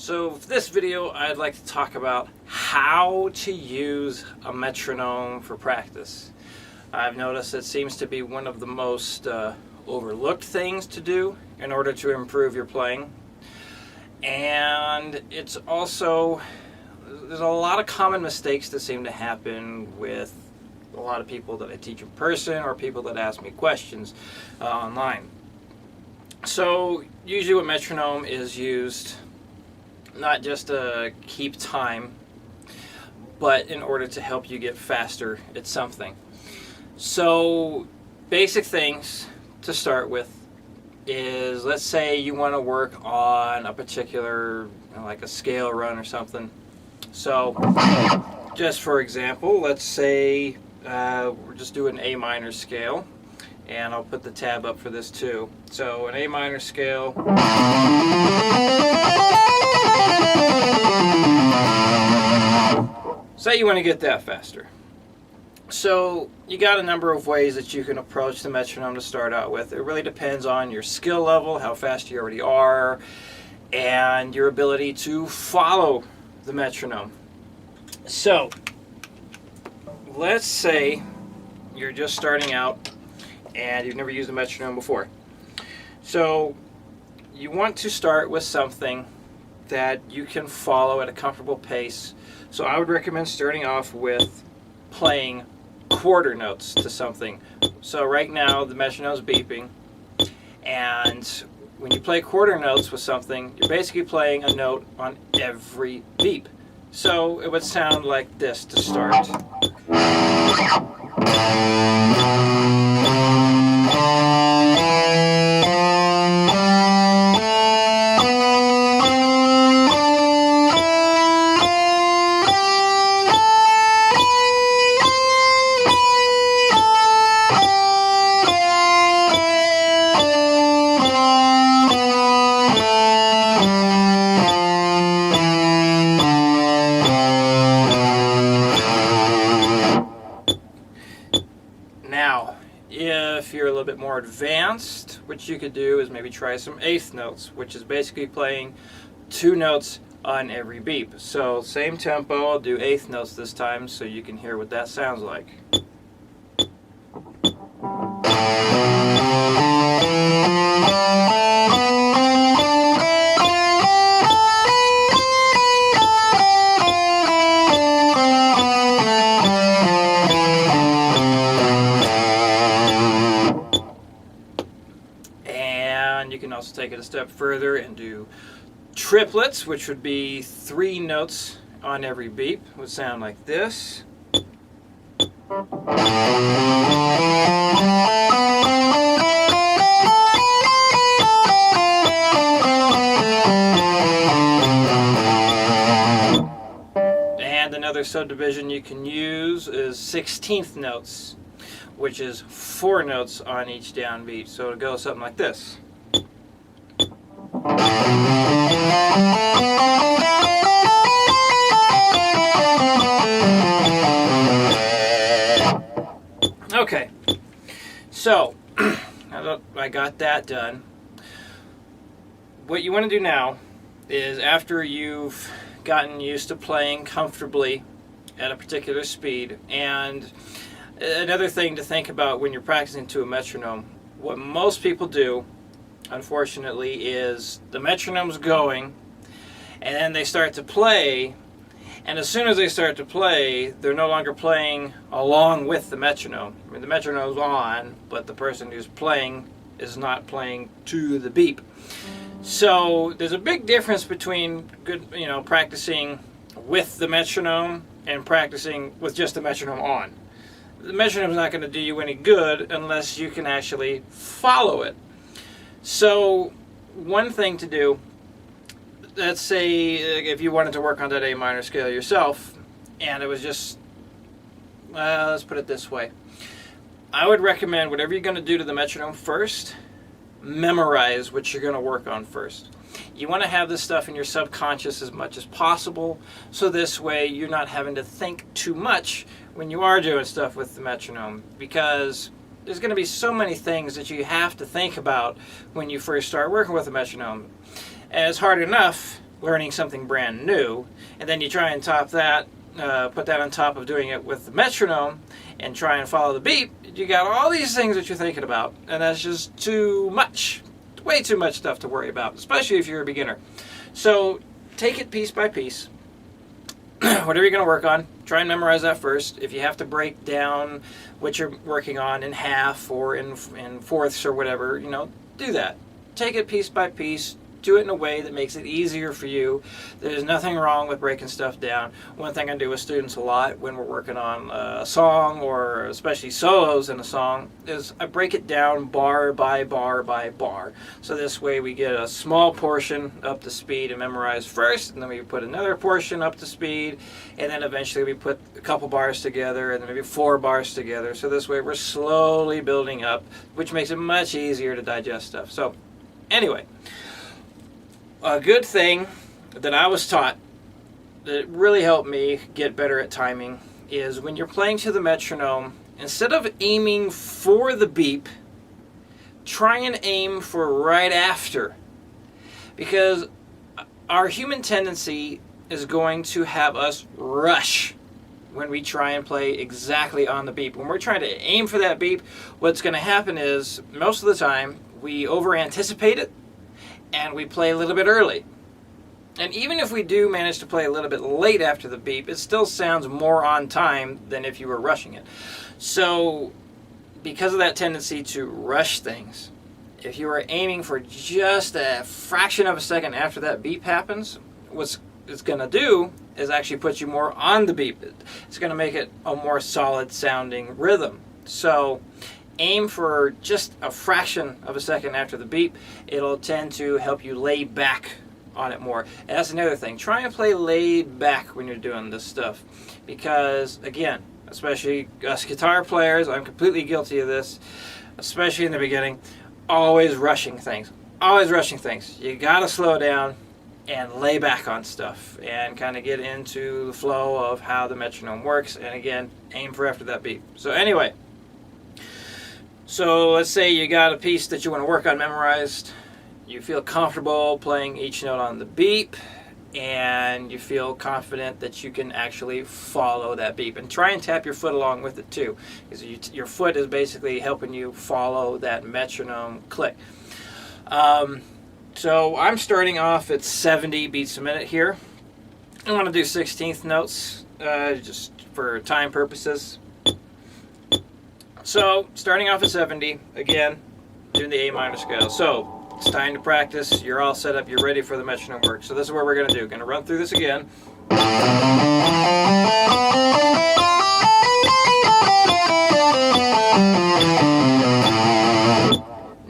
So for this video, I'd like to talk about how to use a metronome for practice. I've noticed it seems to be one of the most overlooked things to do in order to improve your playing. And it's also, there's a lot of common mistakes that seem to happen with a lot of people that I teach in person or people that ask me questions online. So usually with metronome is used not just to keep time, but in order to help you get faster at something. So basic things to start with is, let's say you want to work on a particular, like a scale run or something. So just for example, let's say we're just doing an A minor scale, and I'll put the tab up for this too. So an A minor scale. Say you want to get that faster. So you got a number of ways that you can approach the metronome to start out with. It really depends on your skill level, how fast you already are, and your ability to follow the metronome. So let's say you're just starting out and you've never used a metronome before. So you want to start with something that you can follow at a comfortable pace. So I would recommend starting off with playing quarter notes to something. So right now the metronome's beeping, and when you play quarter notes with something, you're basically playing a note on every beep. So it would sound like this to start. Now, if you're a little bit more advanced, what you could do is maybe try some eighth notes, which is basically playing two notes on every beep. So same tempo, I'll do eighth notes this time so you can hear what that sounds like. And you can also take it a step further and do triplets, which would be three notes on every beep. It would sound like this. And another subdivision you can use is 16th notes, which is four notes on each downbeat. So it'll go something like this. Okay, so I got that done. What you want to do now is, after you've gotten used to playing comfortably at a particular speed, and another thing to think about when you're practicing to a metronome, what most people do, unfortunately, is the metronome's going and then they start to play, and as soon as they start to play, they're no longer playing along with the metronome. I mean, the metronome's on, but the person who's playing is not playing to the beep. So there's a big difference between practicing with the metronome and practicing with just the metronome on. The metronome's not going to do you any good unless you can actually follow it. So one thing to do, let's say if you wanted to work on that A minor scale yourself, and it was just, let's put it this way. I would recommend, whatever you're going to do to the metronome first, memorize what you're going to work on first. You want to have this stuff in your subconscious as much as possible, so this way you're not having to think too much when you are doing stuff with the metronome, because there's going to be so many things that you have to think about when you first start working with a metronome. And it's hard enough learning something brand new, and then you try and top that, put that on top of doing it with the metronome and try and follow the beat, you got all these things that you're thinking about, and that's just too much. Way too much stuff to worry about, especially if you're a beginner. So take it piece by piece. Whatever you're going to work on, try and memorize that first. If you have to break down what you're working on in half or in fourths or whatever, do that. Take it piece by piece. Do it in a way that makes it easier for you. There's nothing wrong with breaking stuff down. One thing I do with students a lot when we're working on a song, or especially solos in a song, is I break it down bar by bar by bar. So this way we get a small portion up to speed and memorize first, and then we put another portion up to speed, and then eventually we put a couple bars together, and then maybe 4 bars together. So this way we're slowly building up, which makes it much easier to digest stuff. So anyway, a good thing that I was taught that really helped me get better at timing is when you're playing to the metronome, instead of aiming for the beep, try and aim for right after. Because our human tendency is going to have us rush when we try and play exactly on the beep. When we're trying to aim for that beep, what's going to happen is most of the time we over-anticipate it, and we play a little bit early. And even if we do manage to play a little bit late after the beep, it still sounds more on time than if you were rushing it. So, because of that tendency to rush things, if you are aiming for just a fraction of a second after that beep happens, what it's going to do is actually put you more on the beep. It's going to make it a more solid sounding rhythm. So, aim for just a fraction of a second after the beep. It'll tend to help you lay back on it more. And that's another thing. Try and play laid back when you're doing this stuff. Because, again, especially us guitar players, I'm completely guilty of this, especially in the beginning, always rushing things. Always rushing things. You gotta slow down and lay back on stuff and kind of get into the flow of how the metronome works. And again, aim for after that beep. So anyway, so let's say you got a piece that you want to work on memorized. You feel comfortable playing each note on the beep, and you feel confident that you can actually follow that beep. And try and tap your foot along with it too, because your foot is basically helping you follow that metronome click. So I'm starting off at 70 beats a minute here. I want to do 16th notes just for time purposes. So, starting off at 70, again, doing the A minor scale. So, it's time to practice. You're all set up. You're ready for the metronome work. So this is what we're going to do. Going to run through this again.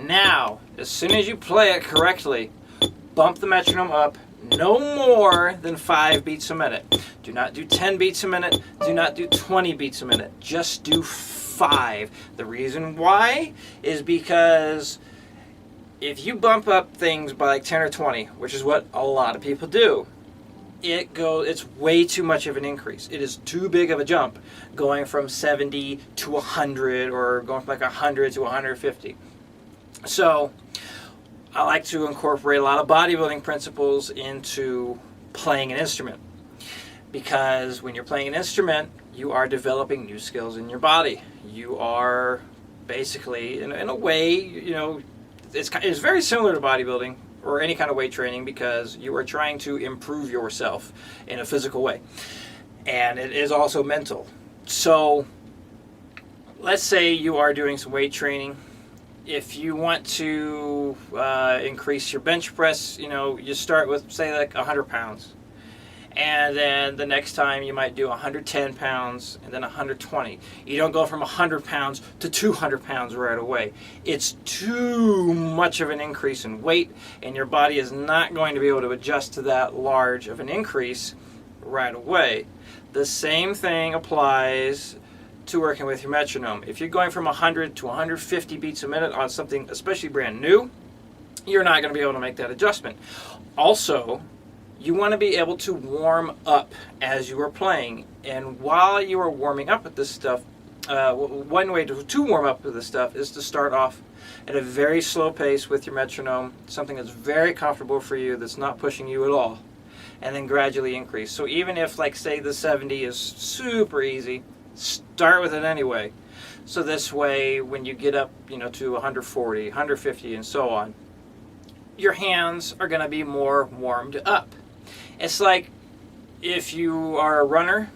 Now, as soon as you play it correctly, bump the metronome up no more than 5 beats a minute. Do not do 10 beats a minute. Do not do 20 beats a minute. Just do 5. The reason why is because if you bump up things by like 10 or 20, which is what a lot of people do, it's way too much of an increase. It is too big of a jump going from 70 to 100 or going from like 100 to 150. So I like to incorporate a lot of bodybuilding principles into playing an instrument, because when you're playing an instrument, you are developing new skills in your body. You are basically, in a way, it's very similar to bodybuilding or any kind of weight training, because you are trying to improve yourself in a physical way. And it is also mental. So let's say you are doing some weight training. If you want to increase your bench press, you start with, say, like 100 pounds. And then the next time you might do 110 pounds and then 120. You don't go from 100 pounds to 200 pounds right away. It's too much of an increase in weight, and your body is not going to be able to adjust to that large of an increase right away. The same thing applies to working with your metronome. If you're going from 100 to 150 beats a minute on something especially brand new, you're not going to be able to make that adjustment. Also, you want to be able to warm up as you are playing. And while you are warming up with this stuff, one way to warm up with this stuff is to start off at a very slow pace with your metronome, something that's very comfortable for you, that's not pushing you at all. and then gradually increase. So even if, like, say the 70 is super easy, start with it anyway. So this way, when you get up, to 140, 150, and so on, your hands are going to be more warmed up. It's like if you are a runner,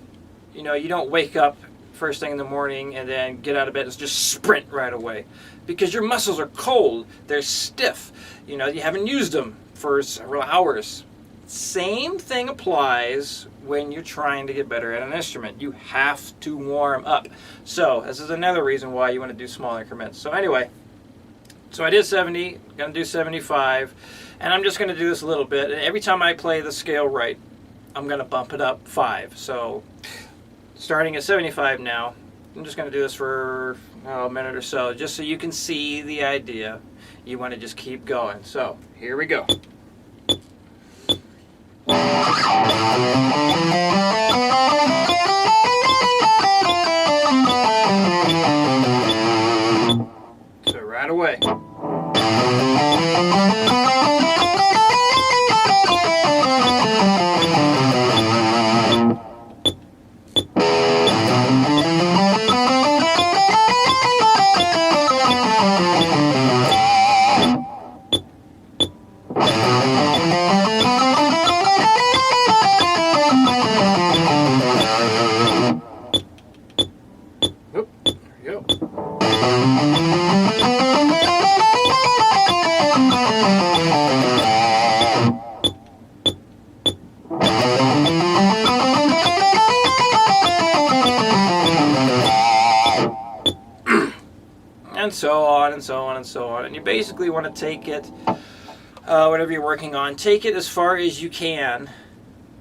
you don't wake up first thing in the morning and then get out of bed and just sprint right away, because your muscles are cold, they're stiff, you haven't used them for several hours. Same thing applies when you're trying to get better at an instrument. You have to warm up. So this is another reason why you want to do small increments. So anyway, so I did 70, going to do 75, and I'm just going to do this a little bit. And every time I play the scale right, I'm going to bump it up 5. So starting at 75 now, I'm just going to do this for a minute or so, just so you can see the idea. You want to just keep going. So here we go. So right away. And so on and so on and so on. And you basically want to take it, whatever you're working on, take it as far as you can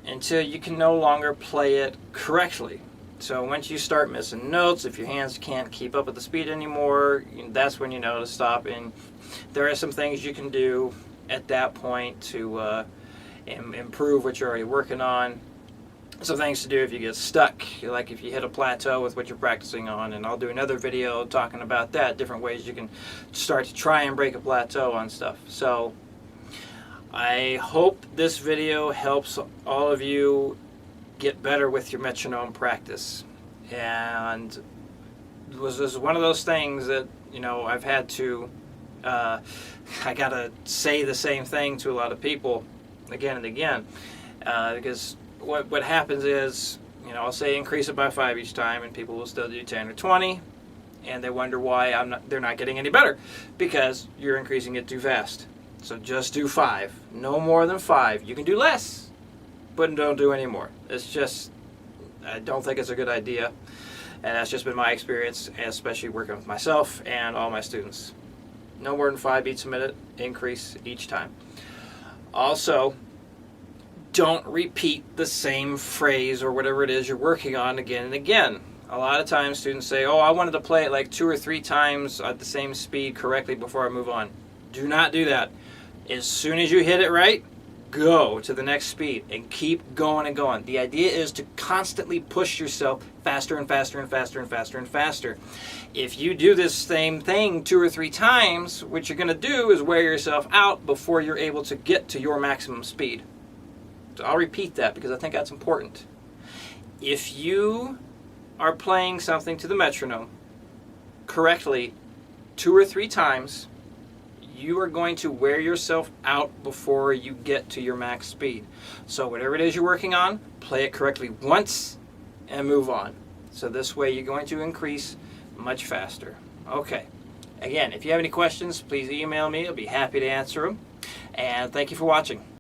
until you can no longer play it correctly. So once you start missing notes, if your hands can't keep up with the speed anymore, that's when you know to stop. And there are some things you can do at that point to improve what you're already working on. Some things to do if you get stuck, like if you hit a plateau with what you're practicing on, and I'll do another video talking about that, different ways you can start to try and break a plateau on stuff. So I hope this video helps all of you get better with your metronome practice. And it was just one of those things that, I've had to, I gotta say the same thing to a lot of people again and again, because what happens is, I'll say increase it by 5 each time, and people will still do 10 or 20, and they wonder why they're not getting any better, because you're increasing it too fast. So just do 5, no more than 5. You can do less, but don't do any more. It's just, I don't think it's a good idea, and that's just been my experience, especially working with myself and all my students. No more than 5 beats a minute, increase each time. Also, don't repeat the same phrase or whatever it is you're working on again and again. A lot of times students say, oh, I wanted to play it like 2 or 3 times at the same speed correctly before I move on. Do not do that. As soon as you hit it right, go to the next speed and keep going and going. The idea is to constantly push yourself faster and faster and faster and faster and faster. If you do this same thing 2 or 3 times, what you're going to do is wear yourself out before you're able to get to your maximum speed. So I'll repeat that because I think that's important. If you are playing something to the metronome correctly 2 or 3 times, you are going to wear yourself out before you get to your max speed. So whatever it is you're working on, play it correctly once and move on. So this way you're going to increase much faster. Okay. Again, if you have any questions, please email me. I'll be happy to answer them. And thank you for watching.